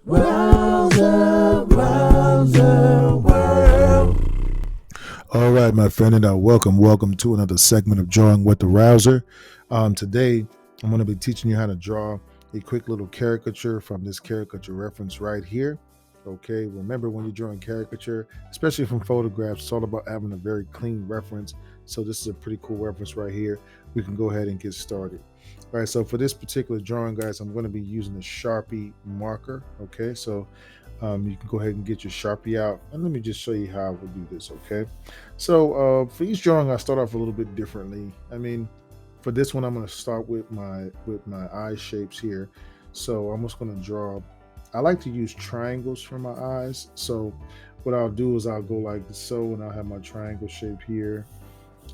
Rowserworld. All right, my friend, and welcome to another segment of Drawing with the Rouser. Today, I'm going to be teaching you how to draw a quick little caricature from this caricature reference right here. Okay, remember when you're drawing caricature, especially from photographs, it's all about having a very clean reference. So this is a pretty cool reference right here. We can go ahead and get started. All right, so for this particular drawing, guys, I'm going to be using a Sharpie marker. Okay, so you can go ahead and get your Sharpie out, and let me just show you how I will do this. Okay, so for each drawing, I start off a little bit differently. I mean, for this one, I'm going to start with my eye shapes here. So I'm just going to draw. I like to use triangles for my eyes. So what I'll do is I'll go like so, and I'll have my triangle shape here,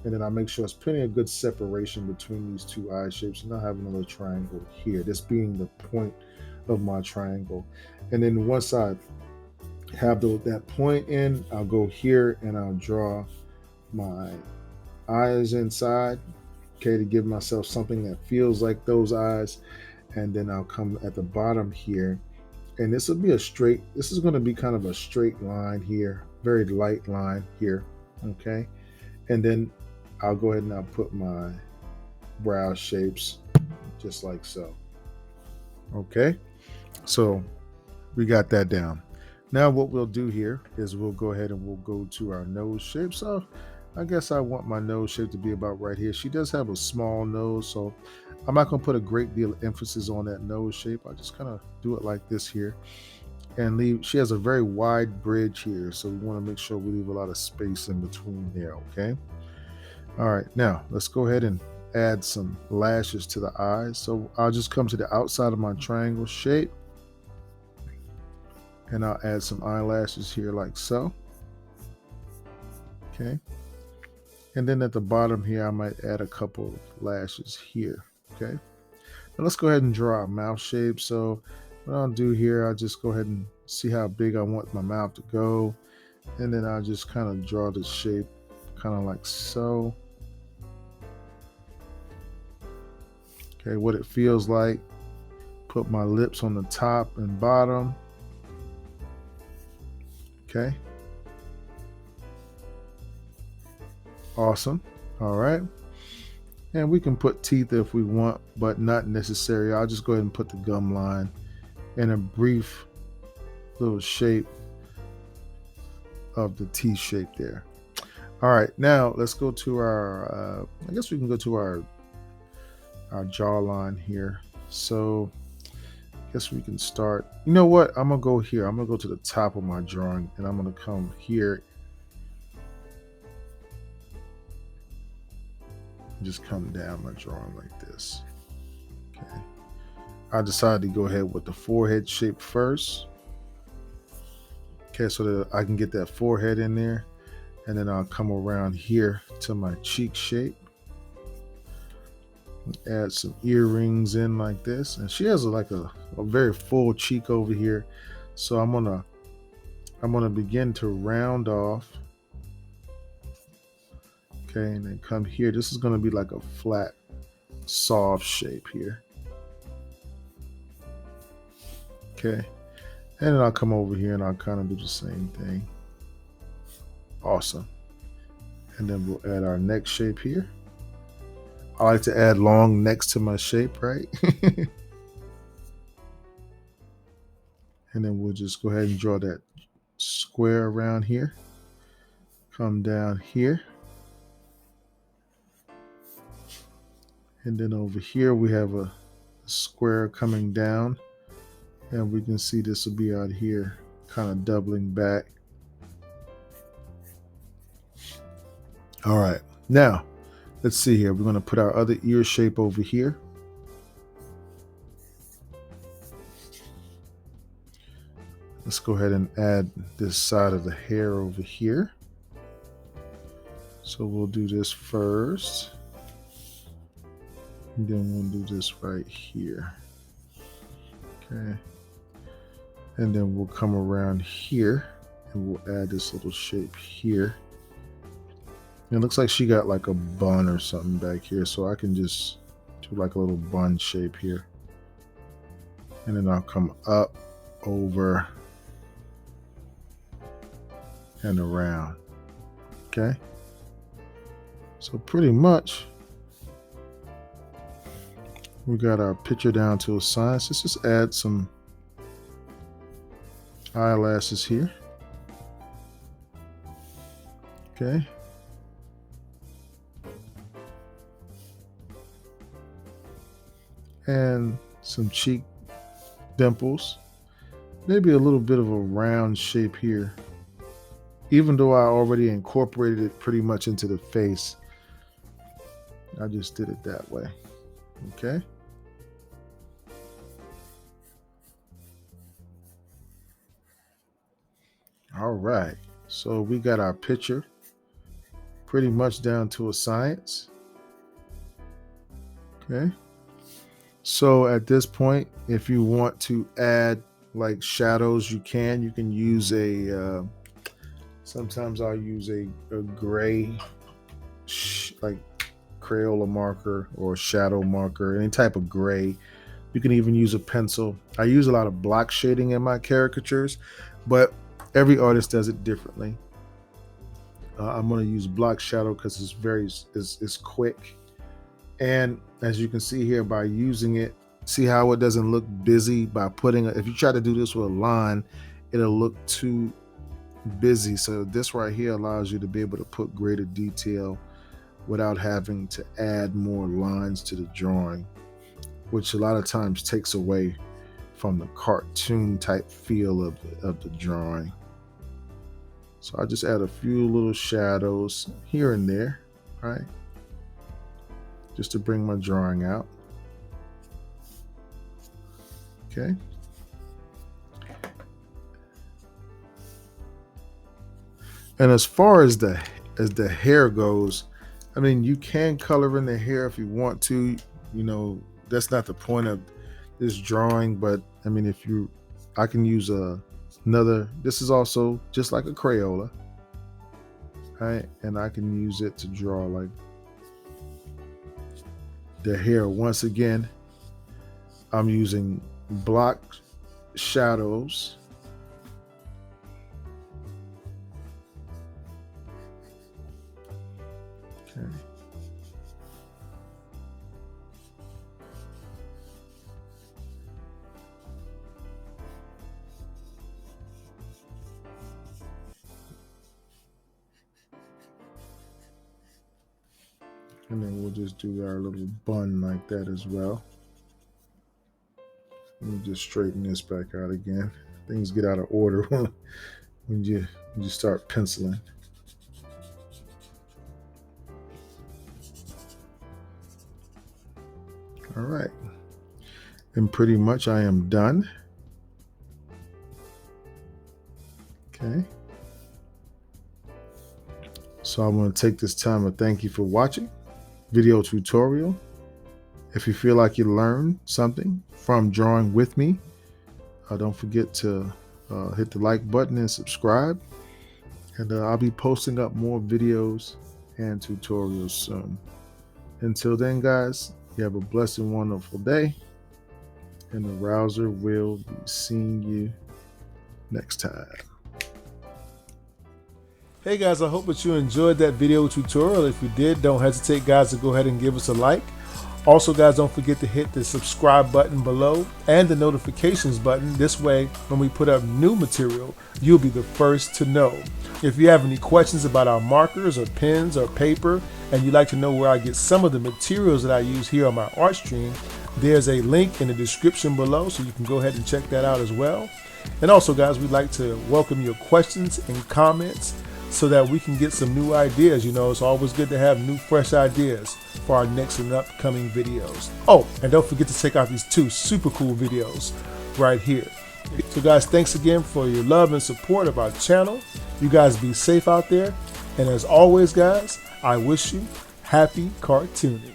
and then I'll make sure there's plenty of good separation between these two eye shapes, and I'll have another triangle here. This being the point of my triangle, and then once I have that point in, I'll go here and I'll draw my eyes inside, okay, to give myself something that feels like those eyes. And then I'll come at the bottom here, and this will be this is going to be kind of a straight line here, very light line here, okay. And then I'll go ahead and I'll put my brow shapes just like so. Okay, so we got that down. Now what we'll do here is we'll go ahead and we'll go to our nose shape. So I guess I want my nose shape to be about right here. She does have a small nose, so I'm not going to put a great deal of emphasis on that nose shape. I just kind of do it like this here and leave. She has a very wide bridge here, so we want to make sure we leave a lot of space in between there. Okay. All right, now let's go ahead and add some lashes to the eyes. So I'll just come to the outside of my triangle shape, and I'll add some eyelashes here like so. Okay. And then at the bottom here, I might add a couple of lashes here. Okay. Now let's go ahead and draw a mouth shape. So what I'll do here, I'll just go ahead and see how big I want my mouth to go. And then I'll just kind of draw the shape kind of like so. Okay, what it feels like. Put my lips on the top and bottom. Okay. Awesome. All right. And we can put teeth if we want, but not necessary. I'll just go ahead and put the gum line in a brief little shape of the T shape there. All right. Now let's go to our, I guess we can go to our jawline here. So I guess we can start. You know what? I'm going to go here. I'm going to go to the top of my drawing, and I'm going to come here. Just come down my drawing like this. Okay. I decided to go ahead with the forehead shape first. Okay, so that I can get that forehead in there. And then I'll come around here to my cheek shape. Add some earrings in like this. And she has like a very full cheek over here. So I'm gonna begin to round off. Okay, and then come here. This is going to be like a flat, soft shape here. Okay, and then I'll come over here and I'll kind of do the same thing. Awesome. And then we'll add our neck shape here. I like to add long necks to my shape, right? And then we'll just go ahead and draw that square around here. Come down here. And then over here we have a square coming down, and we can see this will be out here kind of doubling back. All right, now let's see here. We're going to put our other ear shape over here. Let's go ahead and add this side of the hair over here. So we'll do this first. And then we'll do this right here. Okay. And then we'll come around here and we'll add this little shape here. And it looks like she got like a bun or something back here. So I can just do like a little bun shape here. And then I'll come up over and around. Okay, so pretty much we got our picture down to a size. Let's just add some eyelashes here. Okay, and some cheek dimples, maybe a little bit of a round shape here, even though I already incorporated it pretty much into the face. I just did it that way. Okay, all right, so we got our picture pretty much down to a science. Okay, so at this point, if you want to add like shadows, you can use a sometimes I'll use a gray like Crayola marker or shadow marker, any type of gray. You can even use a pencil. I use a lot of block shading in my caricatures, but every artist does it differently. I'm going to use block shadow because it's quick, and as you can see here, by using it, see how it doesn't look busy by putting if you try to do this with a line, it'll look too busy. So this right here allows you to be able to put greater detail without having to add more lines to the drawing, which a lot of times takes away from the cartoon type feel of the drawing. So I just add a few little shadows here and there, right? Just to bring my drawing out. Okay. And as far as the hair goes, I mean, you can color in the hair if you want to. You know, that's not the point of this drawing, but I mean, I can use another, this is also just like a Crayola, right? And I can use it to draw like the hair. Once again, I'm using block shadows. Okay. And then we'll just do our little bun like that as well. Let me just straighten this back out again. Things get out of order when you start penciling. All right, and pretty much I am done. Okay, so I'm going to take this time to thank you for watching video tutorial. If you feel like you learned something from drawing with me, don't forget to hit the like button and subscribe, and I'll be posting up more videos and tutorials soon. Until then, guys, you have a blessed and wonderful day, and the Rouser will be seeing you next time. Hey guys, I hope that you enjoyed that video tutorial. If you did, don't hesitate, guys, to go ahead and give us a like. Also, guys, don't forget to hit the subscribe button below and the notifications button. This way, when we put up new material, you'll be the first to know. If you have any questions about our markers or pens or paper, and you'd like to know where I get some of the materials that I use here on my art stream, there's a link in the description below, so you can go ahead and check that out as well. And also, guys, we'd like to welcome your questions and comments so that we can get some new ideas. You know, it's always good to have new, fresh ideas for our next and upcoming videos. Oh, and don't forget to check out these 2 super cool videos right here. So guys, thanks again for your love and support of our channel. You guys be safe out there. And as always, guys, I wish you happy cartooning.